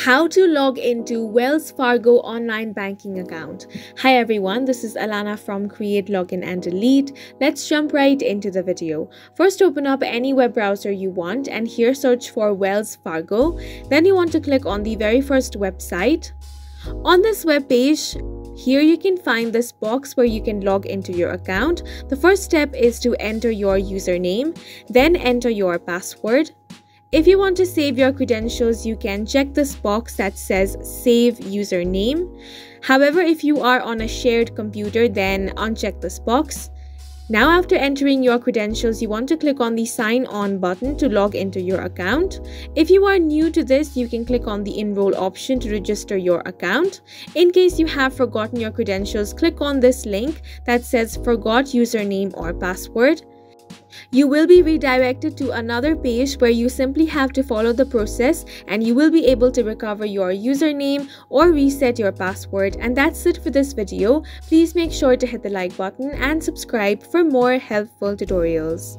How to log into Wells Fargo online banking account. Hi everyone, this is Alana from Create, Login and Delete. Let's jump right into the video. First, open up any web browser you want and here search for Wells Fargo. Then you want to click on the very first website. On this web page, here you can find this box where you can log into your account. The first step is to enter your username, then enter your password. If you want to save your credentials, you can check this box that says Save Username. However, if you are on a shared computer, then uncheck this box. Now, after entering your credentials, you want to click on the Sign On button to log into your account. If you are new to this, you can click on the Enroll option to register your account. In case you have forgotten your credentials, click on this link that says Forgot Username or Password. You will be redirected to another page where you simply have to follow the process and you will be able to recover your username or reset your password. And that's it for this video. Please make sure to hit the like button and subscribe for more helpful tutorials.